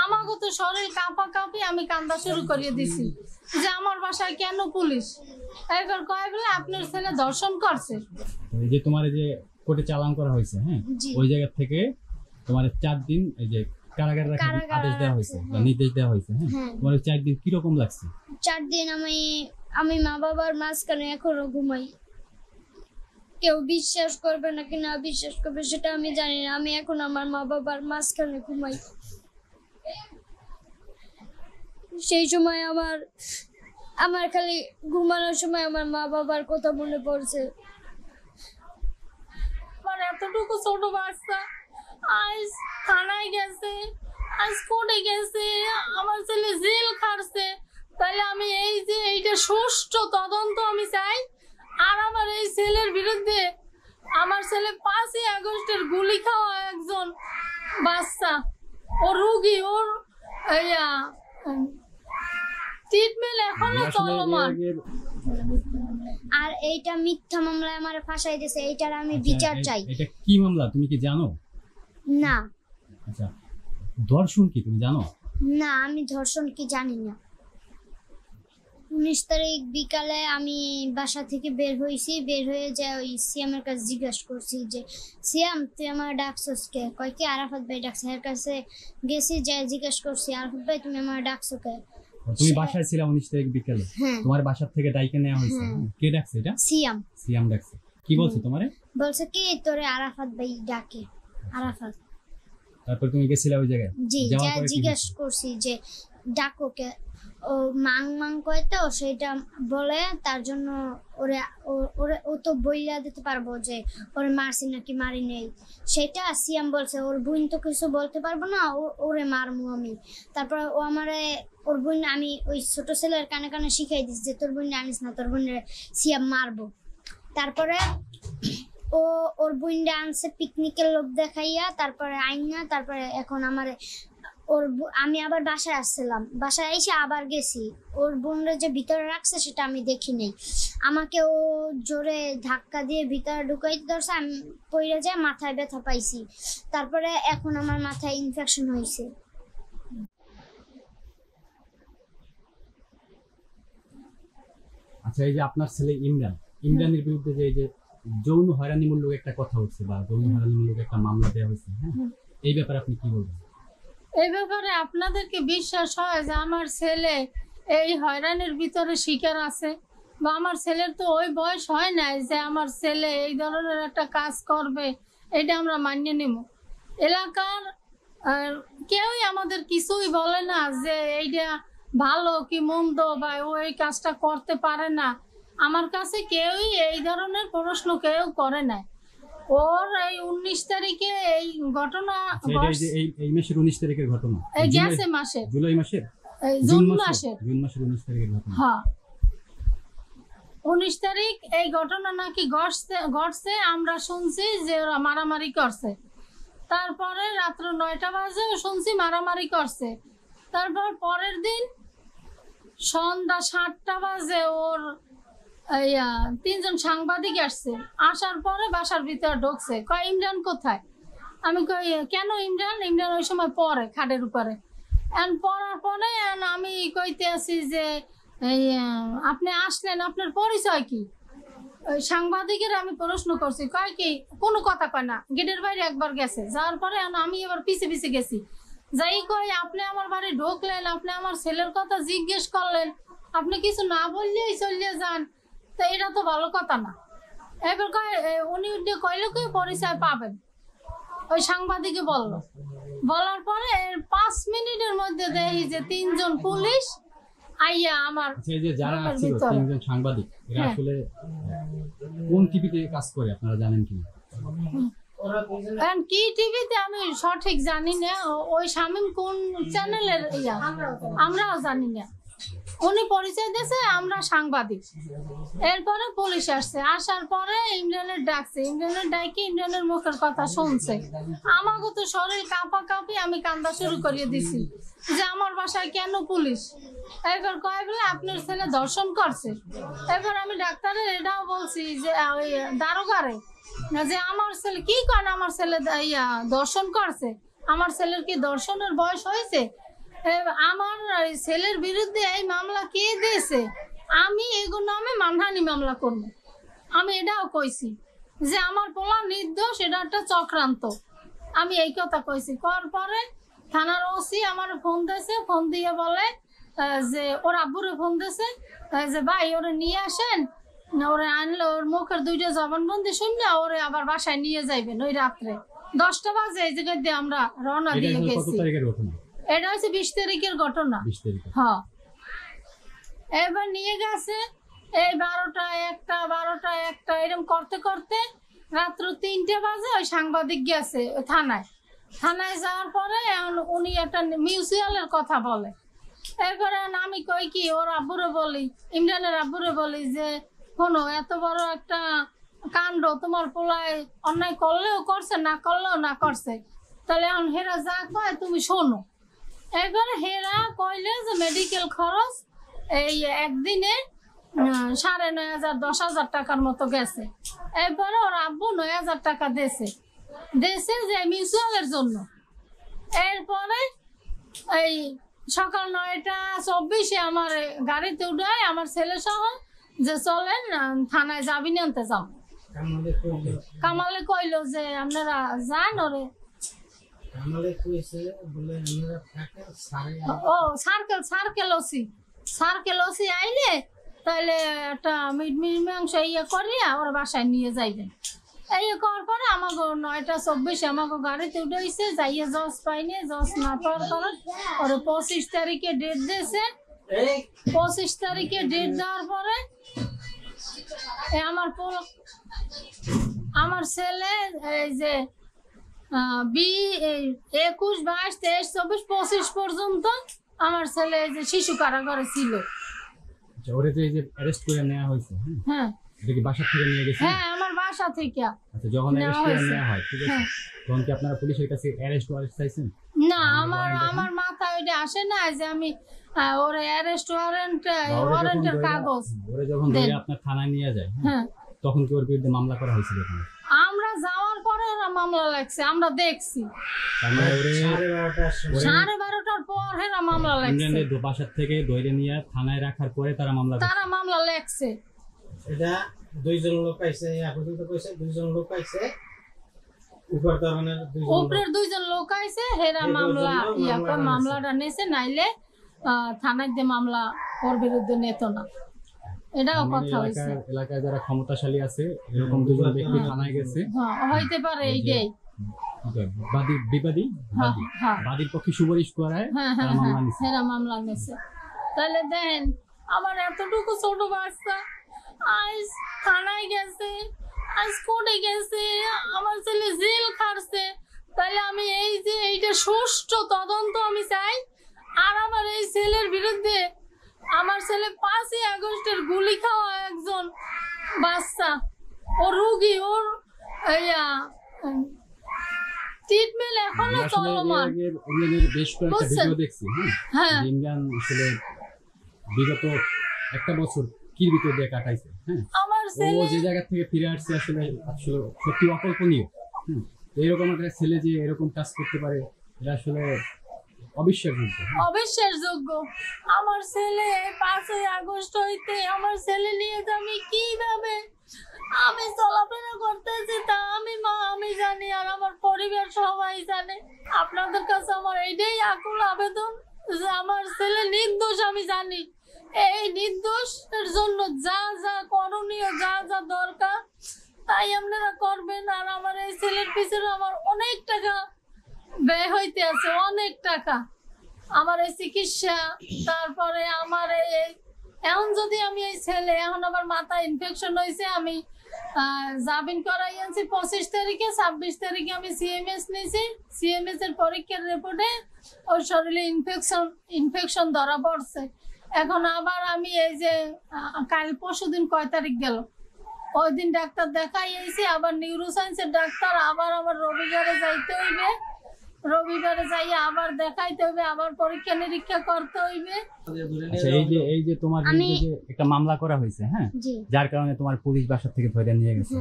আমাকে তো শরীর কাঁপি আমি কান্দা শুরু করিয়ে দিছি যে আমার বাসায় কেন পুলিশ। এবার কয় বলে আপনার ছেলে ধর্ষণ করছে। এই যে তোমার এই যে কোর্টে চালান করা হয়েছে, হ্যাঁ, ওই জায়গা থেকে তোমার 4 দিন এই যে কারাগারে রাখার আদেশ দেওয়া হয়েছে বা নির্দেশ দেওয়া হয়েছে, হ্যাঁ, তোমার 4 দিন কি রকম লাগছে? 4 দিন আমি মা বাবার মাঝখানে এখনো ঘুমাই। কেউ বিশ্বাস করবে নাকি না বিশ্বাস করবে সেটা আমি জানি না। আমি এখন আমার মা বাবার মাঝখানে ঘুমাই। সেই সময় আমার খালি ঘুমানোর সময় আমার মা বাবার কথা মনে পড়ছে। আমার এতটুকু ছোট বাচ্চা আজ থানায় গেছে, আজ কোর্টে গেছে, আমার ছেলে জেল খাটছে। তাহলে আমি এই যে এইটা সুষ্ঠু তদন্ত আমি চাই। আর আমার এই ছেলের বিরুদ্ধে আমার ছেলে 5ই আগস্টের গুলি খাওয়া একজন বাচ্চা, ও রুগী, ওর ট্রিটমেন্ট এখনো চলমান। আর এইটা মিথ্যা মামলায় আমার ফাঁসাই দিয়েছে, এইটার আমি বিচার চাই। এটা কি মামলা তুমি কি জানো? না। আচ্ছা, ধর্ষণ কি তুমি জানো? না, আমি ধর্ষণ কি জানি না। 19 তারিখ বিকালে আমি বাসা থেকে বের হয়েছি। বের হয়ে যায় ওই সিয়ামের কাছে জিজ্ঞাসা করছি যে সিয়াম তুই আমার ডাকছস কে? কয় কি আরাফাত ভাই ডাকছে। এর কাছে গেছি, যাই জিজ্ঞাসা করছি আরাফাত ভাই তুমি আমার ডাকছো কে? তুমি বাসায় ছিলা 19 তারিখ বিকালে? তোমার বাসা থেকে ডাইকে নেওয়া হয়েছে। কে ডাকছে এটা? সিয়াম ডাকছে। কি বলছে তোমারে? বলছে কি তোরে আরাফাত ভাই ডাকে। আরাফাত। তারপর তুমি গেছিলা ওই জায়গায়? জি, যা জিজ্ঞাসা করছি যে ডাকো কে? ও মাং কয় তো সেটা বলে, তার জন্য ও তো বইলা দিতে পারবো যে ওরে মারছি নাকি মারি নেই সেটা। সিয়াম বলছে ওর বোন তো কিছু বলতে পারবো না, ওরে মারমু আমি। তারপর ও আমারে ওর বোন, আমি ওই ছোট ছেলের কানে কানে শিখাই দিস যে তোর বোন আনিস না, তোর বোনের সিয়াম মারবো। তারপরে ওর বোনটা আনছে পিকনিকের লোক দেখাইয়া, তারপরে আইনা, তারপরে এখন আমি আবার বাসায় আসছিলাম। বাসায় এসে আবার গেছি, ওর বোনরা যে ভিতরে রাখছে সেটা আমি দেখি নাই। আমাকে ও জোরে ধাক্কা দিয়ে ভিতরে ঢুকাইতে ধরছে, আমি পড়ে যায়, মাথায় ব্যথা পাইছি। তারপরে এখন আমার মাথায় ইনফেকশন হয়েছে। আচ্ছা, এই যে আপনার ছেলে ইমরানের বিরুদ্ধে যে এই যে যৌন হয়রানিমূলক একটা কথা উঠছে বা যৌন হয়রানিমূলক একটা মামলা দেওয়া হয়েছে, হ্যাঁ, এই ব্যাপারে আপনি কি বলবেন? এই ব্যাপারে আপনাদেরকে বিশ্বাস হয় যে আমার ছেলে এই হয়রানির ভিতরে শিকার আছে? বা আমার ছেলের তো ওই বয়স হয় নাই যে আমার ছেলে এই ধরনের একটা কাজ করবে, এটা আমরা মানিয়ে নেব। এলাকার কেউই আমাদের কিছুই বলে না যে এইটা ভালো কি মন্দ বা ও এই কাজটা করতে পারে না। আমার কাছে কেউই এই ধরনের প্রশ্ন কেউ করে না। ওর এই 19 তারিখে এই ঘটনা, এই মাসের 19 তারিখের ঘটনা, এই গেছে মাসে জুলাই মাসের, জুন মাসের 19 তারিখের ঘটনা। হ্যাঁ, 19 তারিখ এই ঘটনা নাকি ঘটছে। আমরা শুনছি যে ওরা মারামারি করছে। তারপরে রাত্র 9টা বাজে শুনছি মারামারি করছে। তারপর পরের দিন সন্ধ্যা 7টা বাজে ওর 3জন সাংবাদিক আসছে। আসার পরে বাসার ভিতরে ঢুকছে, কয় ইমরান কোথায়? আমি কই কেন ইমরান ওই সময় পরে খাটের উপরে। পড়ার পরে আমি কইতে আছি যে আপনি আসলেন, আপনার পরিচয় কি? ওই সাংবাদিকের আমি প্রশ্ন করছি, কয় কি কোনো কথা কয় না, গেটের বাইরে একবার গেছে। যাওয়ার পরে আমি এবার পিছে পিছে গেছি, যাই কই আপনি আমার বাড়ি ঢুকলেন, আপনি আমার ছেলের কথা জিজ্ঞেস করলেন, আপনি কিছু না বললেই চলে যান, তো এটা তো ভালো কথা না। এবার কয় উনি কইলে কি পরিচয় পাবেন, ওই সাংবাদিকে বললো। বলার পরে 5 মিনিটের মধ্যে দেখি যে 3জন পুলিশ আইয়া আমার যারা ছিল 3জন সাংবাদিক, এরা আসলে কোন টিভিতে কাজ করে আপনারা জানেন কি? কি টিভিতে আমি সঠিক জানি না, ওই শামীম কোন চ্যানেলের আমরাও জানি না। উনি পরিচয় দিয়েছে আমরা সাংবাদিক। এরপরে পুলিশ আসছে, আসার পরে ইমরানের ডাকছে, ইমরানের ডাকি ইমরানের মুখের কথা শুনছে। আমাকে তো শরীর কাঁপি আমি কান্দা শুরু করিয়ে দিছি যে আমার বাসায় কেন পুলিশ। এবার কয় বলে আপনার ছেলে ধর্ষণ করছে। এবার আমি ডাক্তারের এটাও বলছি যে ওই দারোগারে যে আমার ছেলে কি করে আমার ছেলে ধর্ষণ করছে। আমার ছেলের কি ধর্ষণের বয়স হয়েছে? আমার ছেলের বিরুদ্ধে এই মামলা কে দিয়েছে? আমি এগুলো নামে মানহানি মামলা করবো। আমি এটাও কইছি যে আমার পোলা নির্দোষ, এটা একটা চক্রান্ত। আমি এই কথা কইছি। করার পরে থানার ওসি আমার ফোন দিয়েছে, ফোন দিয়ে বলে যে ওর আব্বুরে ফোন দিয়েছে যে ভাই ওরে নিয়ে আসেন, ওরে আনলে ওর মুখের 2টা জবানবন্দি শুনলে ওরে আবার বাসায় নিয়ে যাইবেন ওই রাত্রে 10টা বাজে। এই জায়গায় দিয়ে আমরা রওনা দিয়ে গেছি। এটা হচ্ছে 20 তারিখের ঘটনা। হ্যাঁ, এবার নিয়ে গেছে এই 12টা 1টা 12টা 1টা এরকম করতে করতে রাত্র 3টে বাজে ওই সাংবাদিক গেছে ওই থানায় যাওয়ার পরে উনি একটা মিউচুয়ালের কথা বলে। এরপরে আমি কই কি ওর আব্বুরে বলি, ইমরানের আব্বুরে বলি যে শোনো, এত বড় একটা কাণ্ড তোমার পোলায় অন্যায় করলেও করছে, না করলেও না করছে, তাহলে এখন হেরা যা কয় তুমি শোনো। এরপরে হেরা কইলে যে মেডিকেল খরচ এই একদিনে 9,500 10,000 টাকার মতো গেছে। এরপরে ওর আব্বু 9,000 টাকা দিয়েছে যে মিউচুয়ালের জন্য। এরপরে এই সকাল 9টা 24 আমার গাড়িতে উঠায় আমার ছেলে সহ যে চলেন থানায় যাবি আনতে যাও। কামালে কইলো যে আপনারা যান ওরে। ও সার্কেল ওসি আইলে তাহলে একটা মীমাংসা করিয়া ওর বাসায় নিয়ে যাইবেন। এই করার পরে আমাকে 9টা 24 আমাকে গাড়িতে উঠাইছে, যাইয়া জজ পাইনি। জজ না পাওয়ার কারণ ওর 25 তারিখে ডেট দিয়েছে। 25 তারিখে ডেট দেওয়ার পরে আমার ছেলে এই যে 21 22 23 24 25 পর্যন্ত আমার ছেলে এই যে শিশু কারাগারে ছিল। ওরে যে অ্যারেস্ট করে নেওয়া হয়েছে, হ্যাঁ এটা কি বাসা থেকে নিয়ে গেছে? হ্যাঁ, আমার বাসা থেকে। আচ্ছা, যখন অ্যারেস্ট করে নেওয়া হয়, ঠিক আছে, তখন কি আপনারা পুলিশের কাছে অ্যারেস্ট ওয়ারেন্ট চাইছেন? না, আমার মাথায় ওইটা আসে না যে আমি ওরে অ্যারেস্ট ওয়ারেন্টের কাগজ। ওরে যখন ধরে আপনার থানায় নিয়ে যায়, হ্যাঁ, তখন কি ওর বিরুদ্ধে মামলা করা হয়েছিল? আমরা যাওয়ার পরে ওরা মামলা লাগছে, আমরা দেখছি। তারপরে ওরে 12:30টার পর হেরা মামলা লাগছে। বাসা থেকে ধরে নিয়ে থানায় রাখার পরে তারা মামলা লাগছে। এটা 2জন লোক আইছে, পর্যন্ত কইছে 2জন লোক আইছে, উপরের 2জন লোক আইছে, হেরা মামলাটা নেছে, নাইলে থানায় দিয়ে মামলা ওর বিরুদ্ধে নিত না। এটাও কথা হইছে। এলাকায় যারা ক্ষমতাশালী আছে এরকম 2জন ব্যক্তি থানায় গেছে, হ্যাঁ হইতে পারে। এইটাই বাদীর পক্ষে সুপারিশ করায় হেরা মামলা নিছে। তাহলে দেখেন আমার এতটুকু ছোট বাচ্চা আজ থানায় গেছে, আজ কোর্টে গেছে, আমার ছেলে জেল খাটছে। তাহলে আমি এই যে এইটা সুষ্ঠু তদন্ত আমি চাই। আর আমার এই ছেলের বিরুদ্ধে, আমার ছেলে 5ই আগস্টের গুলি খাওয়া একজন বাচ্চা, ও রুগী, ওর ট্রিটমেন্ট এখনো চলমান। বেশ কয়েকটা ভিডিও দেখছি, হ্যাঁ, আসলে বিগত একটা বছর কির ভিতর দিয়ে কাটাইছে, হ্যাঁ, আমার ছেলে ও যে জায়গা থেকে ফিরে আসছে আসলে সত্যি অকল্পনীয়। এরকম একটা ছেলে যে এরকম কাজ করতে পারে, এটা আসলে অবিশ্বাসযোগ্য। আমার ছেলে 5ই আগস্ট হইতে আমার ছেলে নিয়ে আমি কিভাবে আমি চলাফেরা করতেছি তা আমি জানি, আর আমার পরিবার সবাই জানে। আপনাদের কাছে আমার এইটাই আকুল আবেদন যে আমার ছেলে নির্দোষ, আমি জানি। এই নির্দোষের জন্য যা যা করণীয়, যা যা দরকার তাই আপনারা করবেন। আর আমার এই ছেলের পিছনে আমার অনেক টাকা ব্যয় হইতে আছে, অনেক টাকা। আমার এই চিকিৎসা, তারপরে আমার এখন যদি আমি এই ছেলে, এখন আমার মাথায় ইনফেকশন হয়েছে, আমি জামিন করাই আনছি 25 তারিখে। 26 তারিখে আমি সিএমএস নিয়েছি। সিএমএস এর পরীক্ষার রিপোর্টে ওর শরীরে ইনফেকশন ধরা পড়ছে। এখন আবার আমি এই যে কাল পরশুদিন কয় তারিখ গেল, ওই দিন ডাক্তার দেখাই আইছি, আবার নিউরোসায়েন্সের ডাক্তার, আবার আমার রবিবারে যাইতে হইবে। রবিবারে যাইয়া আবার দেখাইতে হইবে, আবার পরীক্ষা নিরীক্ষা করতে হইবে। আচ্ছা, এই যে তোমার বিরুদ্ধে যে একটা মামলা করা হয়েছে, হ্যাঁ, যার কারণে তোমার পুলিশ বাসা থেকে ধরে নিয়ে গেছে,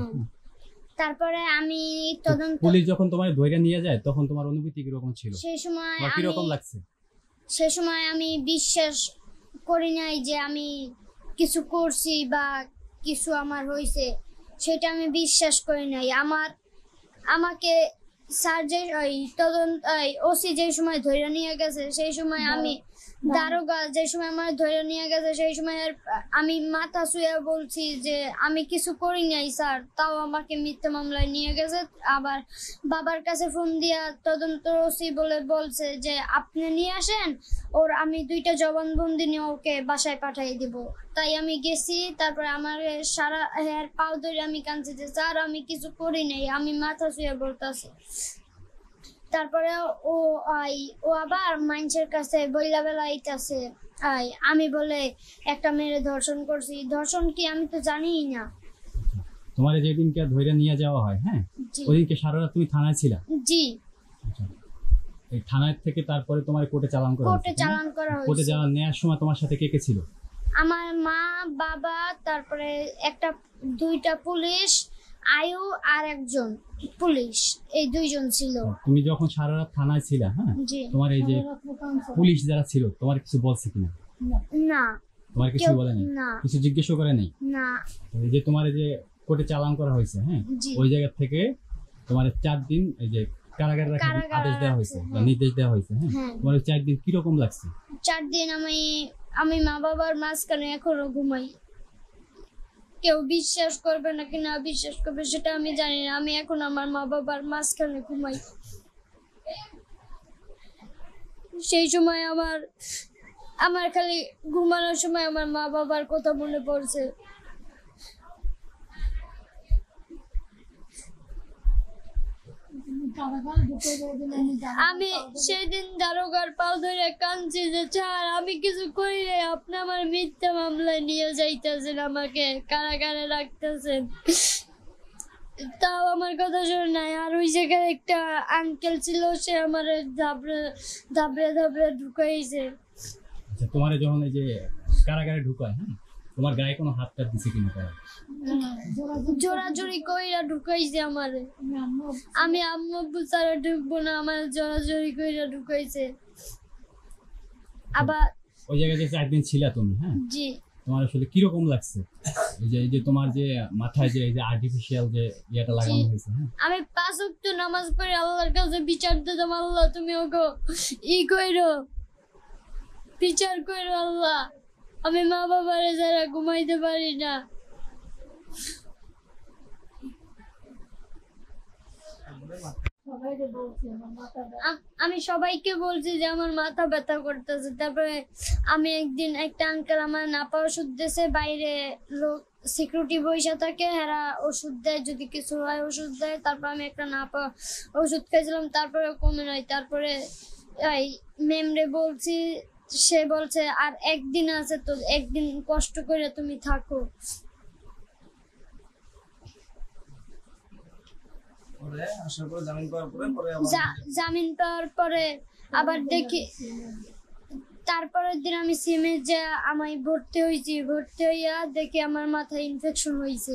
তারপরে আমি তদন্ত পুলিশ যখন তোমার ধরে নিয়ে যায় তখন তোমার অনুভূতি কিরকম ছিল, সেই সময় তোমার কিরকম লাগছে? সেই সময় আমি বিশ্বাস করি নাই যে আমি কিছু করছি বা কিছু আমার হয়েছে, সেটা আমি বিশ্বাস করি নাই। আমাকে স্যার যে ওসি যে সময় ধরে নিয়ে গেছে সেই সময় আমি দারোগা যে সময় আমার ধরে নিয়ে গেছে সেই সময় আমি মাথা ছুঁয়ে বলছি যে আমি কিছু করি নাই স্যার, তাও আমাকে মিথ্যা মামলায় নিয়ে গেছে। আবার বাবার কাছে ফোন দিয়া তদন্ত ওসি বলছে যে আপনি নিয়ে আসেন, আমি 2টা জবানবন্দি নিয়ে ওকে বাসায় পাঠিয়ে দিব। তাই আমি গেছি। তারপরে আমার সারা হেয়ার পাও ধরে আমি কাঁদছি যে স্যার আমি কিছু করি নাই, আমি মাথা ছুঁয়ে বলতেছি। তারপরে ও আবার মানুষের কাছে বইলা বেলা আইতাছে আমি বলে একটা মেয়ের ধর্ষণ করছি। ধর্ষণ কি আমি তো জানিই না। তোমার যেদিনকে ধরে নিয়ে যাওয়া হয়, হ্যাঁ, ওইদিনকে সারা রাত তুমি থানায় ছিলা? জি। এই থানায় থেকে তারপরে তোমার কোর্টে চালান করা হয়েছে? কোর্টে চালান করা হয়েছে। কোর্টে যাওয়া নেওয়ার সময় তোমার সাথে কে কে ছিল? আমার মা, বাবা, তারপরে 2টা পুলিশ, আয়ু আর একজন পুলিশ, এই 2জন ছিল। তুমি যখন সারা রাত থানায় ছিলা, হ্যাঁ, তোমার এই যে পুলিশ যারা ছিল তোমার কিছু বলছে কিনা? না। তোমার কিছু বলে নাই? কিছু জিজ্ঞেসও করে নাই? না। এই যে তোমার এই যে কোর্টে চালান করা হয়েছে, হ্যাঁ, ওই জায়গা থেকে তোমার 4 দিন এই যে কারাগারে রাখার আদেশ দেওয়া হয়েছে বা নির্দেশ দেওয়া হয়েছে, হ্যাঁ, তোমার 4 দিন কিরকম লাগছে? 4 দিন আমি মা বাবার মাঝখানে এখনো ঘুমাই। কেউ বিশ্বাস করবে নাকি না বিশ্বাস করবে সেটা আমি জানি না, আমি এখন আমার মা বাবার মাঝখানে ঘুমাই। সেই সময় আমার খালি ঘুমানোর সময় আমার মা বাবার কথা মনে পড়ছে। আমি সেদিন দারোগার পাও ধরে কাঁদছি যে স্যার আমি কিছু করি নাই, আপনি আমার মিথ্যা মামলায় নিয়ে যাইতেছেন, আমাকে কারাগারে রাখতেছেন, তাও আমার কথা শুনে নাই। আর ওই জায়গায় একটা আঙ্কেল ছিল, সে আমার ধাবড়ে ঢুকাইছে। তোমার যখন এই যে কারাগারে ঢুকায়, হ্যাঁ, তোমার গায়ে কোনো হাত টাত দিছে কিনা? জোরাজোরি কইরা ঢুকাইছে আমারে। আমি আম্মু আব্বু ছাড়া ঢুকবো না, আমার জোরাজোরি কইরা ঢুকাইছে। আবার ওই জায়গায় যে 4 দিন ছিলা তুমি, হ্যাঁ, জি, তোমার আসলে কিরকম লাগছে? এই যে তোমার যে মাথায় যে এই যে আর্টিফিশিয়াল যে ইয়েটা লাগানো হয়েছে, হ্যাঁ, আমি 5 ওয়াক্ত নামাজ পড়ে আল্লাহর কাছে বিচার দিতাম, আল্লাহ তুমি ওগো কইরো, বিচার কইরো আল্লাহ, আমি মা বাবারে যারা ঘুমাইতে পারি না। আমি সবাইকে বলছি যে আমার মাথা ব্যথা করতেছে। তারপরে আমি একদিন একটা আঙ্কেল আমার নাপা ওষুধ দিয়েছে, বাইরে লোক সিকিউরিটি বইসা থাকে, হেরা ওষুধ দেয়, যদি কিছু হয় ওষুধ দেয়। তারপর আমি একটা নাপা ওষুধ খাইছিলাম, তারপরে কমে নাই। তারপরে মেমরে বলছি, সে বলছে আর 1 দিন আছে, তো 1 দিন কষ্ট করে তুমি থাকো। জামিন পাওয়ার পরে আবার দেখি তারপরের দিন আমি সিমে যে আমি ভর্তি হয়েছি, ভর্তি হইয়া দেখি আমার মাথায় ইনফেকশন হয়েছে।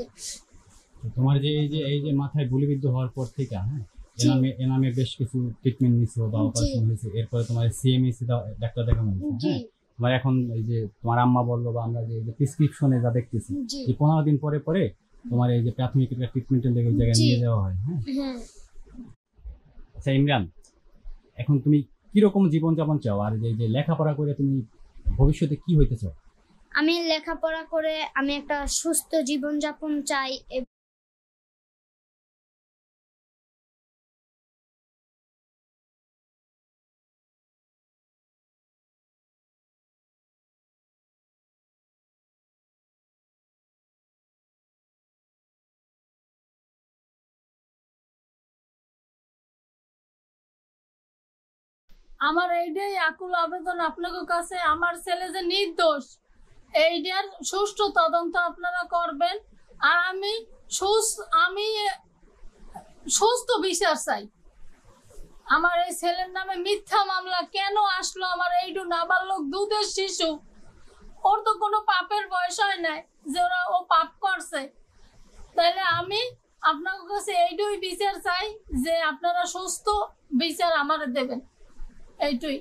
তোমার যে এই যে মাথায় গুলিবিদ্ধ হওয়ার পর থেকে, হ্যাঁ, এনামে বেশ কিছু ট্রিটমেন্ট নিছো বা অপারেশন হয়েছে, এরপরে তোমার সিএমএসি ডাক্তার দেখানো হয়েছে, হ্যাঁ, তোমার এখন এই যে তোমার আম্মা বললো বা আমরা যে প্রেসক্রিপশনে যা দেখতেছি, এই 15 দিন পরে পরে তোমার এই যে প্রাথমিক ট্রিটমেন্টের লেগে ওই জায়গায় নিয়ে যাওয়া হয়, হ্যাঁ। আচ্ছা ইমরান, এখন তুমি কিরকম জীবনযাপন চাও, আর যে লেখাপড়া করে তুমি ভবিষ্যতে কি হইতে চাও? আমি লেখাপড়া করে আমি একটা সুস্থ জীবনযাপন চাই। আমার এইটাই আকুল আবেদন আপনাদের কাছে, আমার ছেলে যে নির্দোষ, এইটার সুষ্ঠু তদন্ত আপনারা করবেন। আর আমি সুস্থ বিচার চাই। আমার এই ছেলের নামে মিথ্যা মামলা কেন আসলো? আমার এইটু নাবালক দুধের শিশু, ওর তো কোনো পাপের বয়স হয় নাই যে ও পাপ করছে। তাইলে আমি আপনার কাছে এইটুই বিচার চাই যে আপনারা সুস্থ বিচার আমার দেবেন, এইটুই।